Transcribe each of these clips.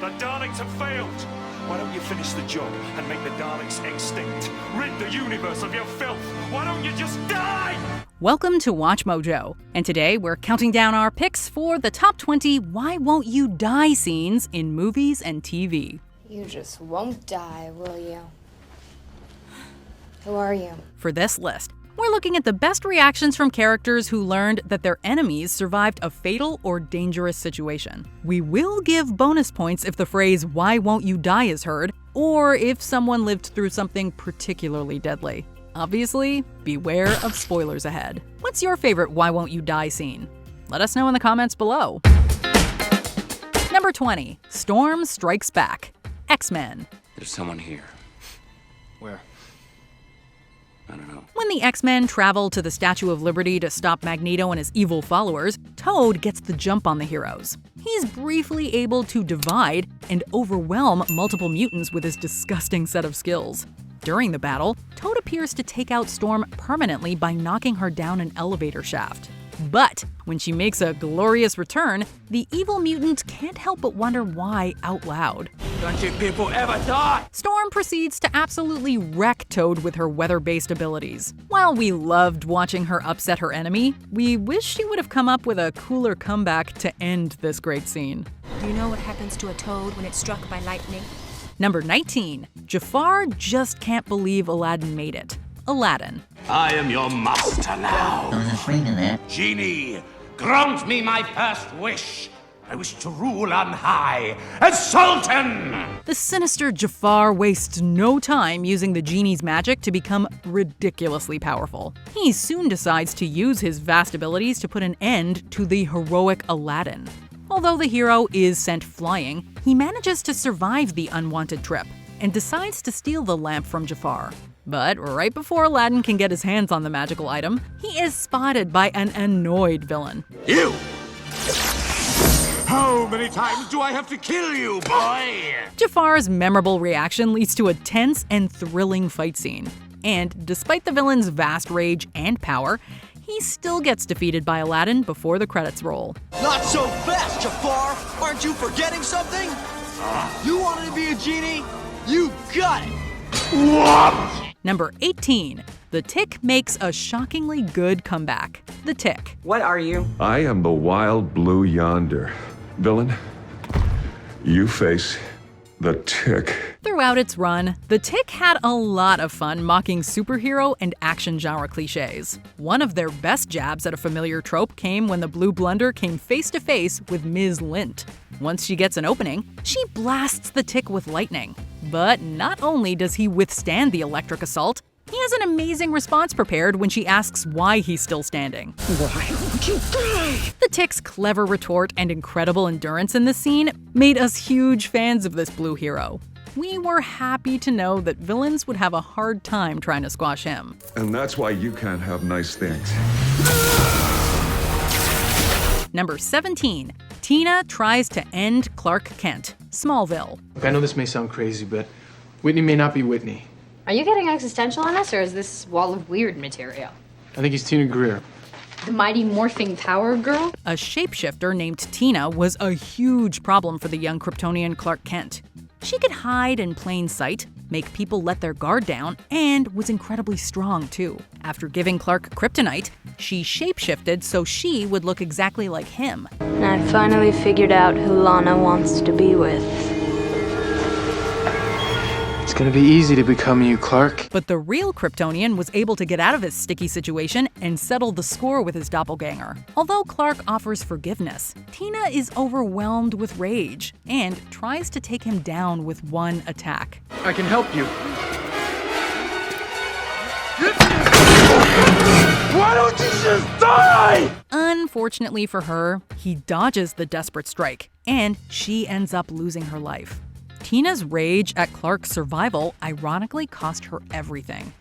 The Daleks have failed. Why don't you finish the job and make the Daleks extinct? Rid the universe of your filth. Why don't you just die? Welcome to Watch Mojo, and today we're counting down our picks for the top 20 Why Won't You Die scenes in movies and TV. You just won't die, will you? Who are you? For this list, we're looking at the best reactions from characters who learned that their enemies survived a fatal or dangerous situation. We will give bonus points if the phrase "why won't you die" is heard, or if someone lived through something particularly deadly. Obviously, beware of spoilers ahead. What's your favorite "why won't you die" scene? Let us know in the comments below. Number 20, Storm Strikes Back. X-Men. There's someone here. Where? I don't know. When the X-Men travel to the Statue of Liberty to stop Magneto and his evil followers, Toad gets the jump on the heroes. He's briefly able to divide and overwhelm multiple mutants with his disgusting set of skills. During the battle, Toad appears to take out Storm permanently by knocking her down an elevator shaft. But when she makes a glorious return, the evil mutant can't help but wonder why out loud. Don't you people ever die? Storm proceeds to absolutely wreck Toad with her weather-based abilities. While we loved watching her upset her enemy, we wish she would have come up with a cooler comeback to end this great scene. Do you know what happens to a toad when it's struck by lightning? Number 19. Jafar just can't believe Aladdin made it. Aladdin. I am your master now. I was afraid of that. Genie, grant me my first wish. I wish to rule on high as Sultan. The sinister Jafar wastes no time using the genie's magic to become ridiculously powerful. He soon decides to use his vast abilities to put an end to the heroic Aladdin. Although the hero is sent flying, he manages to survive the unwanted trip and decides to steal the lamp from Jafar. But right before Aladdin can get his hands on the magical item, he is spotted by an annoyed villain. You! How many times do I have to kill you, boy? Jafar's memorable reaction leads to a tense and thrilling fight scene. And despite the villain's vast rage and power, he still gets defeated by Aladdin before the credits roll. Not so fast, Jafar! Aren't you forgetting something? You wanted to be a genie? You got it! What? Number 18. The Tick makes a shockingly good comeback. The Tick. What are you? I am the wild blue yonder. Villain, you face the Tick. Throughout its run, The Tick had a lot of fun mocking superhero and action genre cliches. One of their best jabs at a familiar trope came when the Blue Blunder came face to face with Ms. Lint. Once she gets an opening, she blasts the Tick with lightning. But not only does he withstand the electric assault, he has an amazing response prepared when she asks why he's still standing. Why won't you die? The Tick's clever retort and incredible endurance in this scene made us huge fans of this blue hero. We were happy to know that villains would have a hard time trying to squash him. And that's why you can't have nice things. Number 17. Tina tries to end Clark Kent. Smallville. Look, I know this may sound crazy, but Whitney may not be Whitney. Are you getting existential on us, or is this Wall of Weird material? I think he's Tina Greer. The Mighty Morphing Tower Girl? A shapeshifter named Tina was a huge problem for the young Kryptonian Clark Kent. She could hide in plain sight, make people let their guard down, and was incredibly strong too. After giving Clark kryptonite, she shapeshifted so she would look exactly like him. And I finally figured out who Lana wants to be with. It's gonna be easy to become you, Clark. But the real Kryptonian was able to get out of his sticky situation and settle the score with his doppelganger. Although Clark offers forgiveness, Tina is overwhelmed with rage and tries to take him down with one attack. I can help you. Why don't you just die? Unfortunately for her, he dodges the desperate strike, and she ends up losing her life. Tina's rage at Clark's survival ironically cost her everything.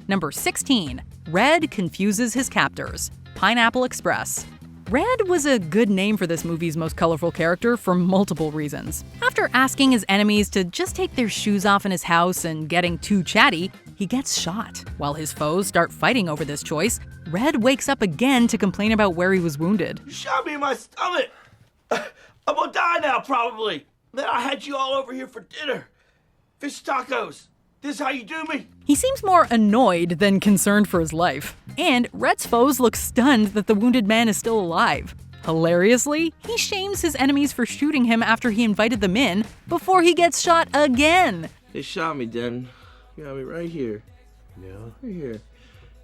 Number 16. Red confuses his captors. Pineapple Express. Red was a good name for this movie's most colorful character for multiple reasons. After asking his enemies to just take their shoes off in his house and getting too chatty, he gets shot. While his foes start fighting over this choice, Red wakes up again to complain about where he was wounded. You shot me in my stomach. I'm gonna die now, probably. Man, I had you all over here for dinner. Fish tacos. This how you do me? He seems more annoyed than concerned for his life. And Rhett's foes look stunned that the wounded man is still alive. Hilariously, he shames his enemies for shooting him after he invited them in before he gets shot again. They shot me, Den. They got me right here. Yeah, right here.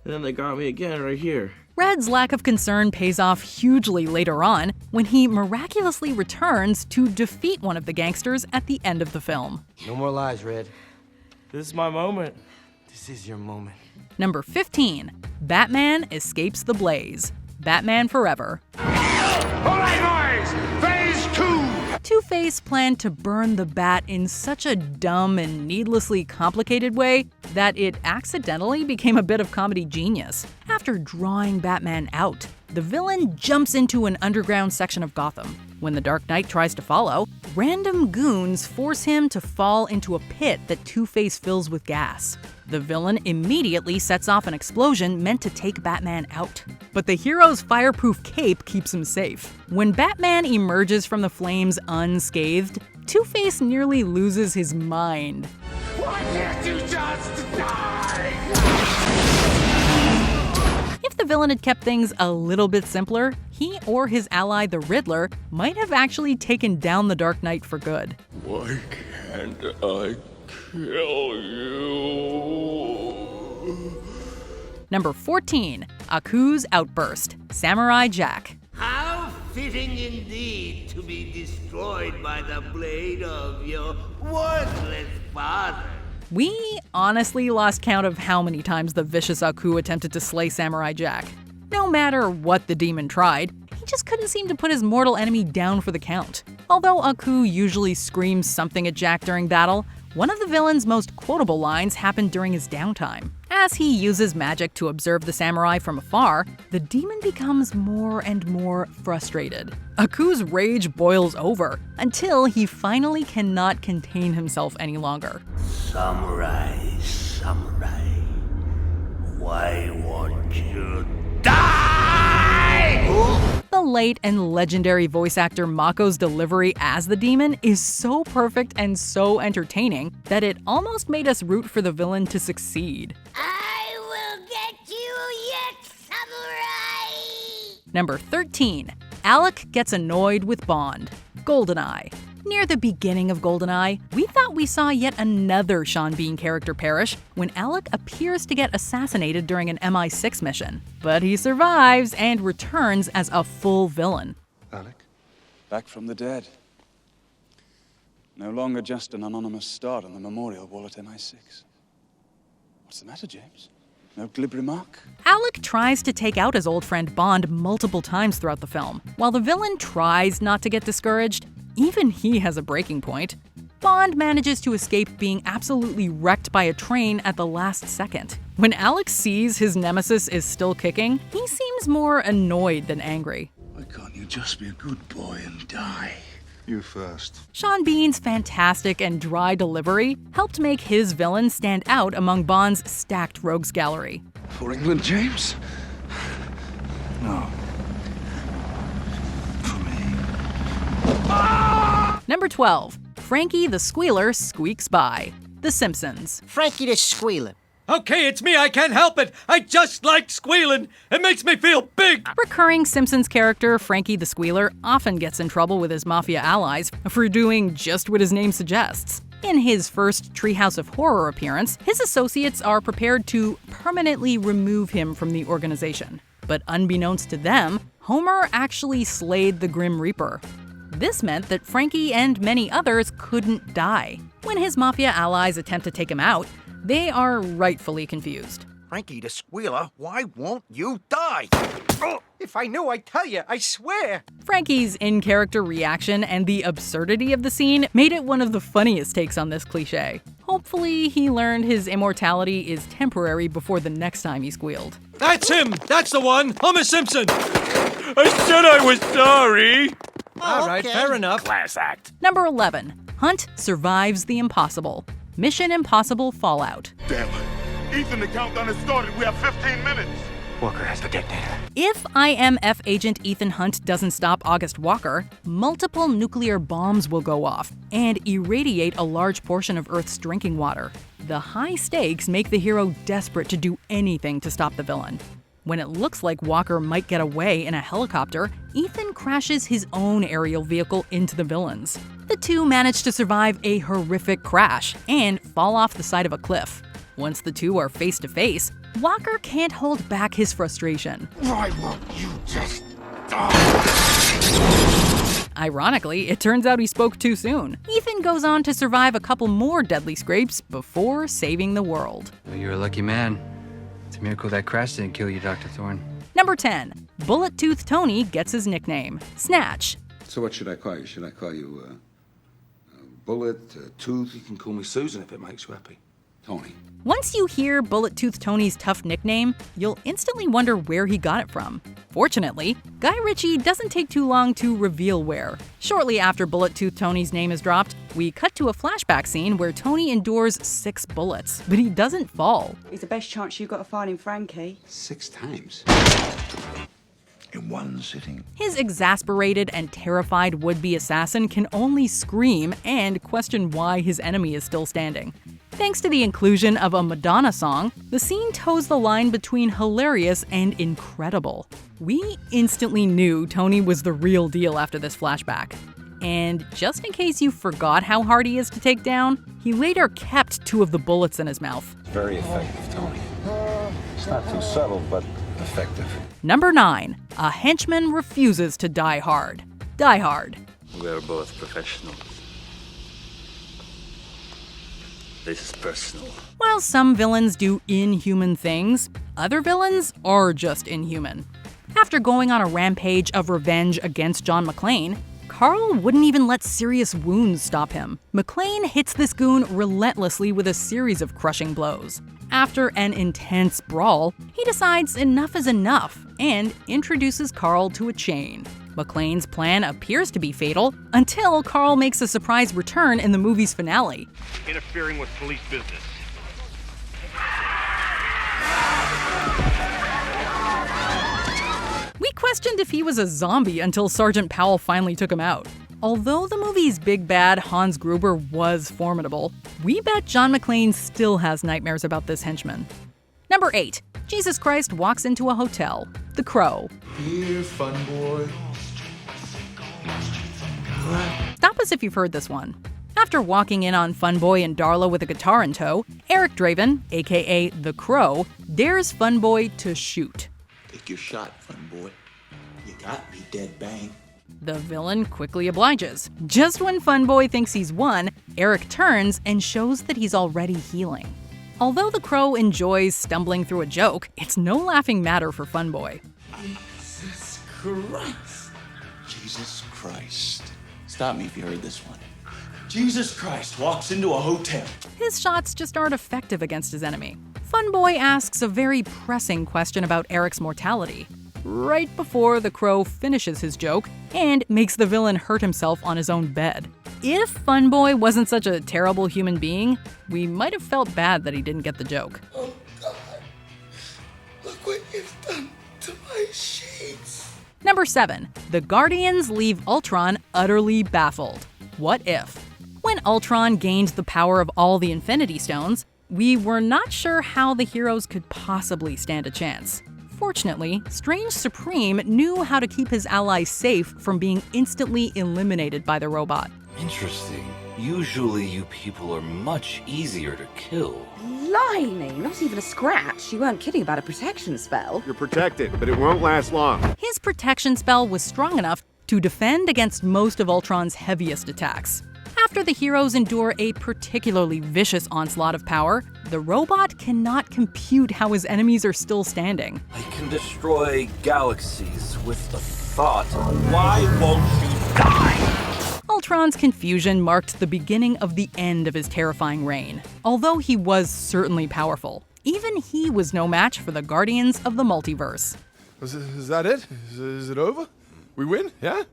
And then they got me again right here. Red's lack of concern pays off hugely later on when he miraculously returns to defeat one of the gangsters at the end of the film. No more lies, Red. This is my moment. This is your moment. Number 15. Batman escapes the blaze. Batman Forever. All right, boys! Phase 2! Two-Face planned to burn the bat in such a dumb and needlessly complicated way that it accidentally became a bit of comedy genius. After drawing Batman out, the villain jumps into an underground section of Gotham. When the Dark Knight tries to follow, random goons force him to fall into a pit that Two-Face fills with gas. The villain immediately sets off an explosion meant to take Batman out. But the hero's fireproof cape keeps him safe. When Batman emerges from the flames unscathed, Two-Face nearly loses his mind. Why can't you just die? If the villain had kept things a little bit simpler, he or his ally the Riddler might have actually taken down the Dark Knight for good. Why can't I kill you? Number 14. Aku's Outburst. Samurai Jack. How fitting indeed to be destroyed by the blade of your worthless father. We honestly lost count of how many times the vicious Aku attempted to slay Samurai Jack. No matter what the demon tried, he just couldn't seem to put his mortal enemy down for the count. Although Aku usually screams something at Jack during battle, one of the villain's most quotable lines happened during his downtime. As he uses magic to observe the samurai from afar, the demon becomes more and more frustrated. Aku's rage boils over until he finally cannot contain himself any longer. Samurai, samurai, why won't you die? The late and legendary voice actor Mako's delivery as the demon is so perfect and so entertaining that it almost made us root for the villain to succeed. I will get you yet, samurai! Number 13. Alec gets annoyed with Bond. GoldenEye. Near the beginning of GoldenEye, we thought we saw yet another Sean Bean character perish when Alec appears to get assassinated during an MI6 mission. But he survives and returns as a full villain. Alec, back from the dead. No longer just an anonymous star on the memorial wall at MI6. What's the matter, James? No glib remark? Alec tries to take out his old friend Bond multiple times throughout the film. While the villain tries not to get discouraged, even he has a breaking point. Bond manages to escape being absolutely wrecked by a train at the last second. When Alec sees his nemesis is still kicking, he seems more annoyed than angry. Why can't you just be a good boy and die? You first. Sean Bean's fantastic and dry delivery helped make his villain stand out among Bond's stacked rogues gallery. For England, James? No. For me. Number 12. Frankie the Squealer squeaks by. The Simpsons. Frankie the Squealer. Okay, it's me, I can't help it. I just like squealing. It makes me feel big. Recurring Simpsons character Frankie the Squealer often gets in trouble with his mafia allies for doing just what his name suggests. In his first Treehouse of Horror appearance, his associates are prepared to permanently remove him from the organization. But unbeknownst to them, Homer actually slayed the Grim Reaper. This meant that Frankie and many others couldn't die. When his mafia allies attempt to take him out, they are rightfully confused. Frankie the Squealer, why won't you die? Oh, if I knew, I'd tell you, I swear. Frankie's in-character reaction and the absurdity of the scene made it one of the funniest takes on this cliche. Hopefully, he learned his immortality is temporary before the next time he squealed. That's him! That's the one! Homer Simpson! I said I was sorry! Oh, All right, okay. fair enough. Class act. Number 11. Hunt survives the impossible. Mission Impossible Fallout. Damn. Ethan, the countdown has started. We have 15 minutes. Walker has the detonator. If IMF agent Ethan Hunt doesn't stop August Walker, multiple nuclear bombs will go off and irradiate a large portion of Earth's drinking water. The high stakes make the hero desperate to do anything to stop the villain. When it looks like Walker might get away in a helicopter, Ethan crashes his own aerial vehicle into the villains. The two manage to survive a horrific crash and fall off the side of a cliff. Once the two are face to face, Walker can't hold back his frustration. Why won't you just Ironically, it turns out he spoke too soon. Ethan goes on to survive a couple more deadly scrapes before saving the world. Well, you're a lucky man. It's a miracle that crash didn't kill you, Dr. Thorne. Number 10. Bullet Tooth Tony gets his nickname, Snatch. So what should I call you? Should I call you, Bullet, Tooth? You can call me Susan if it makes you happy. Tony. Once you hear Bullet Tooth Tony's tough nickname, you'll instantly wonder where he got it from. Fortunately, Guy Ritchie doesn't take too long to reveal where. Shortly after Bullet Tooth Tony's name is dropped, we cut to a flashback scene where Tony endures 6 bullets, but he doesn't fall. It's the best chance you've got of finding Frankie. 6 times. In one sitting. His exasperated and terrified would-be assassin can only scream and question why his enemy is still standing. Thanks to the inclusion of a Madonna song, the scene toes the line between hilarious and incredible. We instantly knew Tony was the real deal after this flashback. And just in case you forgot how hard he is to take down, he later kept 2 of the bullets in his mouth. Very effective, Tony. It's not too subtle, but effective. Number 9. A henchman refuses to die hard. Die Hard. We're both professionals. This is personal. While some villains do inhuman things, other villains are just inhuman. After going on a rampage of revenge against John McClane, Carl wouldn't even let serious wounds stop him. McClane hits this goon relentlessly with a series of crushing blows. After an intense brawl, he decides enough is enough and introduces Carl to a chain. McClane's plan appears to be fatal until Carl makes a surprise return in the movie's finale. Interfering with police business. We questioned if he was a zombie until Sergeant Powell finally took him out. Although the movie's big bad Hans Gruber was formidable, we bet John McClane still has nightmares about this henchman. Number 8. Jesus Christ walks into a hotel. The Crow. Here, fun boy. Stop us if you've heard this one. After walking in on Funboy and Darla with a guitar in tow, Eric Draven, aka The Crow, dares Funboy to shoot. Take your shot, fun boy. You got me dead bang. The villain quickly obliges. Just when Funboy thinks he's won, Eric turns and shows that he's already healing. Although the Crow enjoys stumbling through a joke, it's no laughing matter for Funboy. Jesus Christ. Jesus Christ. Stop me if you heard this one. Jesus Christ walks into a hotel. His shots just aren't effective against his enemy. Funboy asks a very pressing question about Eric's mortality, right before the Crow finishes his joke and makes the villain hurt himself on his own bed. If Funboy wasn't such a terrible human being, we might have felt bad that he didn't get the joke. Oh, God. Look what you've done to my sheets. Number 7. The Guardians leave Ultron utterly baffled. What if? When Ultron gained the power of all the Infinity Stones, we were not sure how the heroes could possibly stand a chance. Fortunately, Strange Supreme knew how to keep his allies safe from being instantly eliminated by the robot. Interesting. Usually you people are much easier to kill. Blimey, not even a scratch. You weren't kidding about a protection spell. You're protected, but it won't last long. His protection spell was strong enough to defend against most of Ultron's heaviest attacks. After the heroes endure a particularly vicious onslaught of power, the robot cannot compute how his enemies are still standing. I can destroy galaxies with a thought. Why won't you die? Ultron's confusion marked the beginning of the end of his terrifying reign. Although he was certainly powerful, even he was no match for the Guardians of the Multiverse. Is that it? Is it over? We win? Yeah?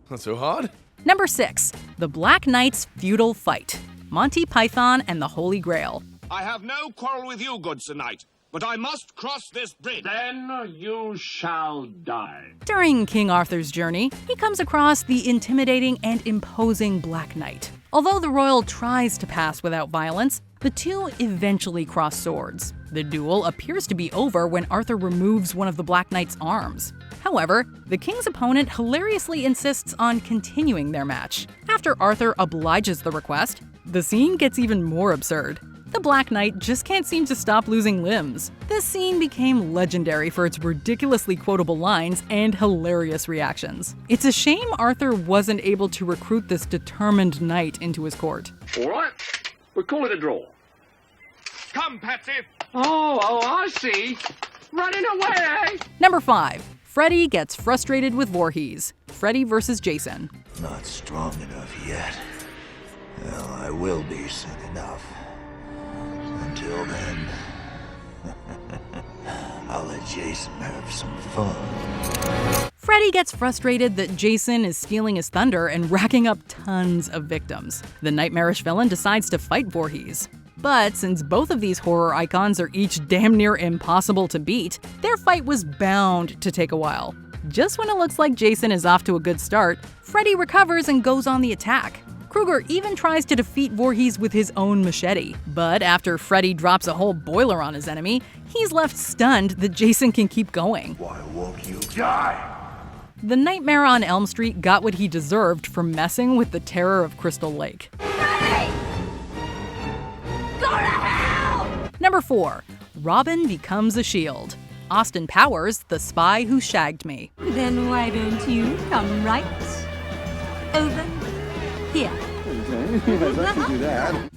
Not so hard. Number 6. The Black Knight's Feudal Fight. Monty Python and the Holy Grail. I have no quarrel with you, good Sir Knight, but I must cross this bridge. Then you shall die. During King Arthur's journey, he comes across the intimidating and imposing Black Knight. Although the royal tries to pass without violence, the two eventually cross swords. The duel appears to be over when Arthur removes one of the Black Knight's arms. However, the king's opponent hilariously insists on continuing their match. After Arthur obliges the request, the scene gets even more absurd. The Black Knight just can't seem to stop losing limbs. This scene became legendary for its ridiculously quotable lines and hilarious reactions. It's a shame Arthur wasn't able to recruit this determined knight into his court. All right, we'll call it a draw. Come, Patsy. Oh, I see. Running away. Number 5. Freddy gets frustrated with Voorhees. Freddy vs. Jason. Not strong enough yet. Well, I will be soon enough. Until then, I'll let Jason have some fun. Freddy gets frustrated that Jason is stealing his thunder and racking up tons of victims. The nightmarish villain decides to fight Voorhees. But since both of these horror icons are each damn near impossible to beat, their fight was bound to take a while. Just when it looks like Jason is off to a good start, Freddy recovers and goes on the attack. Krueger even tries to defeat Voorhees with his own machete. But after Freddy drops a whole boiler on his enemy, he's left stunned that Jason can keep going. Why won't you die? The Nightmare on Elm Street got what he deserved for messing with the terror of Crystal Lake. Freddy! Go to hell! Number 4. Robin becomes a shield. Austin Powers, the spy who shagged me. Then why don't you come right over here?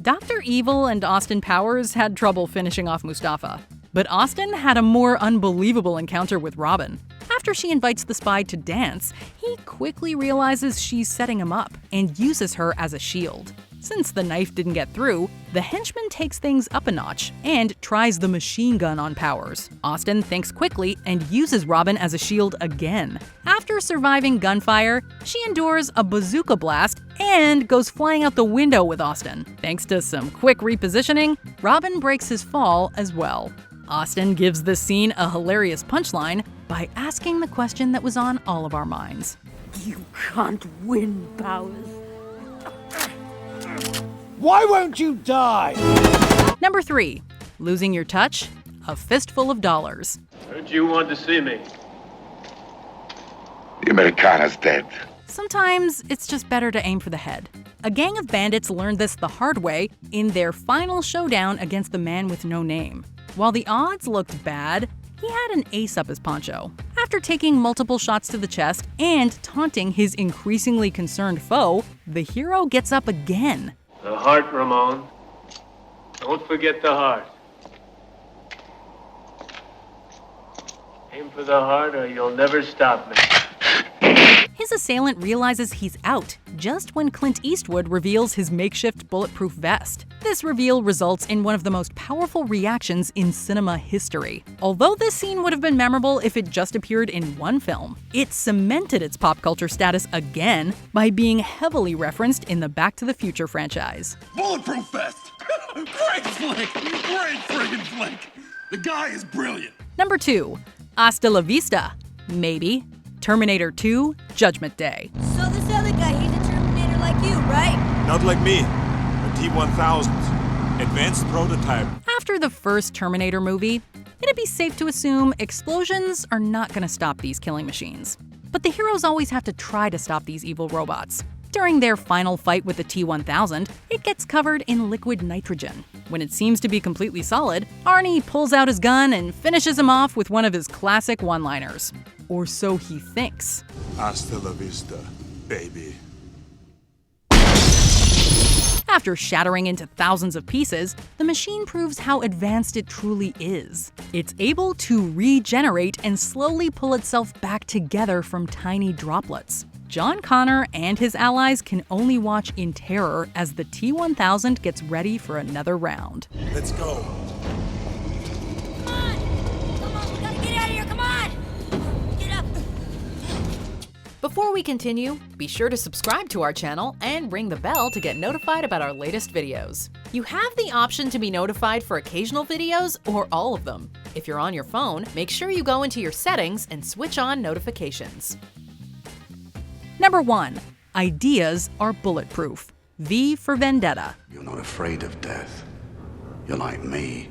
Dr. Evil and Austin Powers had trouble finishing off Mustafa. But Austin had a more unbelievable encounter with Robin. After she invites the spy to dance, he quickly realizes she's setting him up and uses her as a shield. Since the knife didn't get through, the henchman takes things up a notch and tries the machine gun on Powers. Austin thinks quickly and uses Robin as a shield again. After surviving gunfire, she endures a bazooka blast and goes flying out the window with Austin. Thanks to some quick repositioning, Robin breaks his fall as well. Austin gives this scene a hilarious punchline by asking the question that was on all of our minds. You can't win, Powers. Why won't you die? Number 3. Losing your touch? A fistful of dollars. Heard you want to see me. The Americana's dead. Sometimes it's just better to aim for the head. A gang of bandits learned this the hard way in their final showdown against the man with no name. While the odds looked bad, he had an ace up his poncho. After taking multiple shots to the chest and taunting his increasingly concerned foe, the hero gets up again. The heart, Ramon. Don't forget the heart. Aim for the heart or you'll never stop me. His assailant realizes he's out just when Clint Eastwood reveals his makeshift bulletproof vest. This reveal results in one of the most powerful reactions in cinema history. Although this scene would have been memorable if it just appeared in one film, it cemented its pop culture status again by being heavily referenced in the Back to the Future franchise. Bulletproof vest! Great flick! Great friggin' flick! The guy is brilliant! Number 2. Hasta la vista. Maybe. Terminator 2, Judgment Day. So this other guy, he's a Terminator like you, right? Not like me. A T-1000. Advanced prototype. After the first Terminator movie, it'd be safe to assume explosions are not going to stop these killing machines. But the heroes always have to try to stop these evil robots. During their final fight with the T-1000, it gets covered in liquid nitrogen. When it seems to be completely solid, Arnie pulls out his gun and finishes him off with one of his classic one-liners. Or so he thinks. Hasta la vista, baby. After shattering into thousands of pieces, the machine proves how advanced it truly is. It's able to regenerate and slowly pull itself back together from tiny droplets. John Connor and his allies can only watch in terror as the T-1000 gets ready for another round. Let's go. Come on, we gotta get out of here, come on! Get up! Before we continue, be sure to subscribe to our channel and ring the bell to get notified about our latest videos. You have the option to be notified for occasional videos or all of them. If you're on your phone, make sure you go into your settings and switch on notifications. Number 1. Ideas are bulletproof. V for Vendetta. You're not afraid of death. You're like me.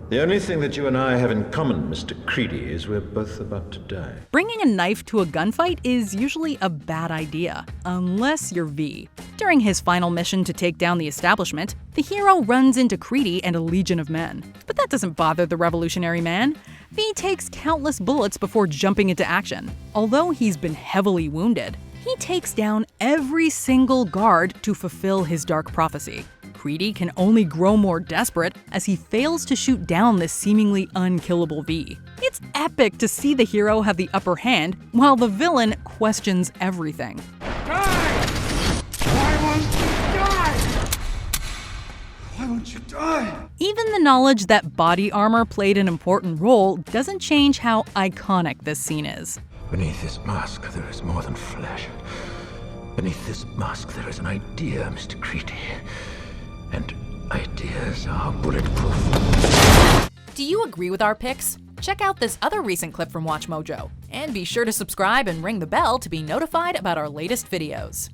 The only thing that you and I have in common, Mr. Creedy, is we're both about to die. Bringing a knife to a gunfight is usually a bad idea, unless you're V. During his final mission to take down the establishment, the hero runs into Creedy and a legion of men. But that doesn't bother the revolutionary man. V takes countless bullets before jumping into action. Although he's been heavily wounded, he takes down every single guard to fulfill his dark prophecy. Creedy can only grow more desperate as he fails to shoot down this seemingly unkillable V. It's epic to see the hero have the upper hand while the villain questions everything. Why won't you die? Even the knowledge that body armor played an important role doesn't change how iconic this scene is. Beneath this mask, there is more than flesh. Beneath this mask, there is an idea, Mr. Creedy. And ideas are bulletproof. Do you agree with our picks? Check out this other recent clip from WatchMojo. And be sure to subscribe and ring the bell to be notified about our latest videos.